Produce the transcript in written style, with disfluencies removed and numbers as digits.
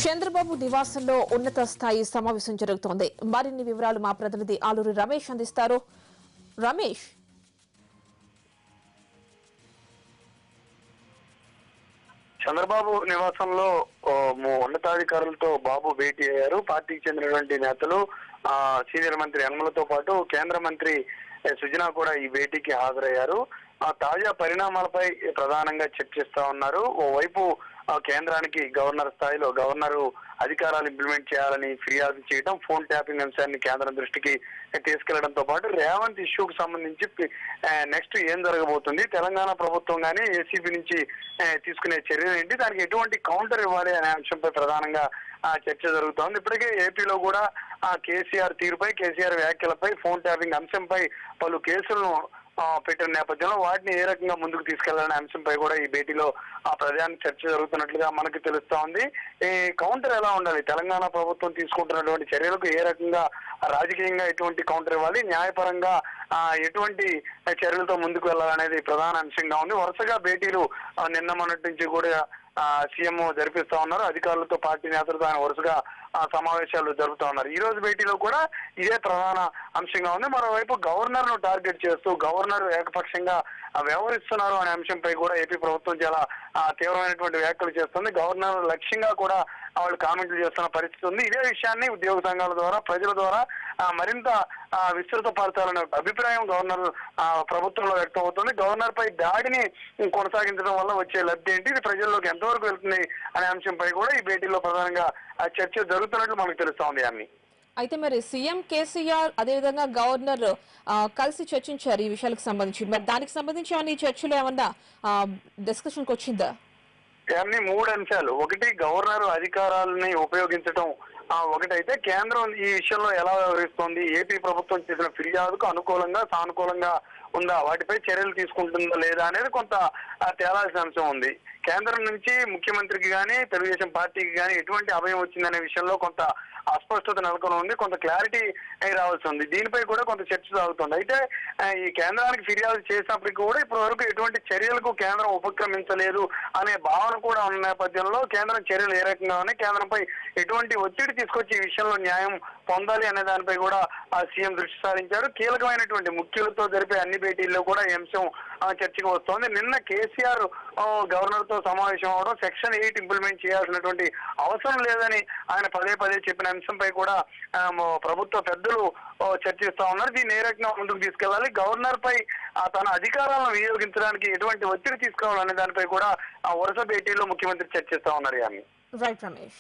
చంద్రబాబు నివాసంలో ఉన్నత స్థాయి సమావేశం జరుగుతోంది. మరిన్ని వివరాలు మా ప్రతినిధి ఆలూరి రమేష్ అందిస్తారు. రమేష్, చంద్రబాబు నివాసంలో ఉన్నతాధికారులతో బాబు భేటీ అయ్యారు. పార్టీకి చెందినటువంటి నేతలు, సీనియర్ మంత్రి యనమలతో పాటు కేంద్ర మంత్రి సుజనా కూడా ఈ భేటీకి హాజరయ్యారు. తాజా పరిణామాలపై ప్రధానంగా చర్చిస్తా ఉన్నారు. ఓవైపు కేంద్రానికి గవర్నర్ స్థాయిలో గవర్నరు అధికారాలు ఇంప్లిమెంట్ చేయాలని ఫిర్యాదు చేయడం, ఫోన్ ట్యాపింగ్ అంశాన్ని కేంద్రం దృష్టికి తీసుకెళ్లడంతో పాటు రేవంత్ ఇష్యూకు సంబంధించి నెక్స్ట్ ఏం జరగబోతుంది, తెలంగాణ ప్రభుత్వం కానీ ఏసీబీ నుంచి తీసుకునే చర్యలు ఏంటి, దానికి ఎటువంటి కౌంటర్ ఇవ్వాలి అనే అంశంపై ప్రధానంగా చర్చ జరుగుతోంది. ఇప్పటికే ఏపీలో కూడా కేసీఆర్ తీరుపై, కేసీఆర్ వ్యాఖ్యలపై, ఫోన్ ట్యాపింగ్ అంశంపై పలు కేసులను పెట్టిన నేపథ్యంలో వాటిని ఏ రకంగా ముందుకు తీసుకెళ్లాలనే అంశంపై కూడా ఈ భేటీలో ప్రధాన చర్చ జరుగుతున్నట్లుగా మనకు తెలుస్తా ఉంది. ఈ కౌంటర్ ఎలా ఉండాలి, తెలంగాణ ప్రభుత్వం తీసుకుంటున్నటువంటి చర్యలకు ఏ రకంగా రాజకీయంగా ఎటువంటి కౌంటర్ ఇవ్వాలి, న్యాయపరంగా ఎటువంటి చర్యలతో ముందుకు వెళ్ళాలనేది ప్రధాన అంశంగా ఉంది. వరుసగా భేటీలు నిన్న మొన్నటి నుంచి కూడా సీఎం జరిపిస్తా ఉన్నారు. అధికారులతో పార్టీ నేతలతో ఆయన వరుసగా సమావేశాలు జరుపుతా ఉన్నారు. ఈ రోజు భేటీలో కూడా ఇదే ప్రధాన అంశంగా ఉంది. మరోవైపు గవర్నర్ ను టార్గెట్ చేస్తూ గవర్నర్ ఏకపక్షంగా వ్యవహరిస్తున్నారు అనే అంశంపై కూడా ఏపీ ప్రభుత్వం చాలా తీవ్రమైనటువంటి వ్యాఖ్యలు చేస్తుంది. గవర్నర్ లక్ష్యంగా కూడా వాళ్ళు కామెంట్లు చేస్తున్న పరిస్థితి ఉంది. ఇదే విషయాన్ని ఉద్యోగ సంఘాల ద్వారా, ప్రజల ద్వారా మరింత విస్తృతపరచాలనే అభిప్రాయం గవర్నర్ ప్రభుత్వంలో వ్యక్తం అవుతుంది. గవర్నర్ పై దాడిని కొనసాగించడం వల్ల వచ్చే లబ్ధి ఏంటి, ఇది ప్రజల్లోకి ఎంతవరకు వెళ్తుంది అనే అంశంపై కూడా ఈ భేటీలో ప్రధానంగా చర్చ జరుగుతున్నట్లు మనకు తెలుస్తా ఉంది. అన్ని అయితే మరి సీఎం కేసీఆర్ అదేవిధంగా గవర్నర్ కలిసి చర్చించారు ఈ విషయాలకు సంబంధించి. మరి దానికి సంబంధించి అన్ని చర్చలు ఏమన్నా డిస్కషన్కి వచ్చిందా? అన్ని మూడు అంశాలు. ఒకటి, గవర్నర్ అధికారాలని ఉపయోగించడం ఒకటైతే, కేంద్రం ఈ విషయంలో ఎలా వ్యవహరిస్తోంది, ఏపీ ప్రభుత్వం చేసిన ఫిర్యాదుకు అనుకూలంగా సానుకూలంగా ఉందా, వాటిపై చర్యలు తీసుకుంటుందా లేదా అనేది కొంత తేలాల్సిన అంశం ఉంది. కేంద్రం నుంచి ముఖ్యమంత్రికి కానీ తెలుగుదేశం పార్టీకి కానీ ఎటువంటి అభయం వచ్చిందనే విషయంలో కొంత అస్పష్టత నెలకొని ఉంది, కొంత క్లారిటీ రావాల్సి ఉంది. దీనిపై కూడా కొంత చర్చ సాగుతుంది. అయితే ఈ కేంద్రానికి ఫిర్యాదు చేసినప్పటికీ కూడా ఇప్పటి వరకు ఎటువంటి చర్యలకు కేంద్రం ఉపక్రమించలేదు అనే భావన కూడా ఉన్న నేపథ్యంలో కేంద్రం చర్యలు ఏ రకంగా ఉన్నాయి, కేంద్రంపై ఎటువంటి ఒత్తిడి తీసుకొచ్చి ఈ విషయంలో న్యాయం పొందాలి అనే దానిపై కూడా సీఎం దృష్టి సారించారు. కీలకమైనటువంటి ముఖ్యులతో జరిపే అన్ని భేటీల్లో కూడా ఈ అంశం చర్చకు వస్తోంది. నిన్న కేసీఆర్ గవర్నర్ తో సమావేశం అవడం, సెక్షన్ 8 ఇంప్లిమెంట్ చేయాల్సినటువంటి అవసరం లేదని ఆయన పదే పదే చెప్పిన అంశంపై కూడా ప్రభుత్వ పెద్దలు చర్చిస్తా ఉన్నారు. దీన్ని ఏ రకంగా ముందుకు తీసుకెళ్లాలి, గవర్నర్ పై తన అధికారాలను వినియోగించడానికి ఎటువంటి ఒత్తిడి తీసుకోవాలనే దానిపై కూడా వరుస భేటీలో ముఖ్యమంత్రి చర్చిస్తా ఉన్నారు. రైట్ రమేష్.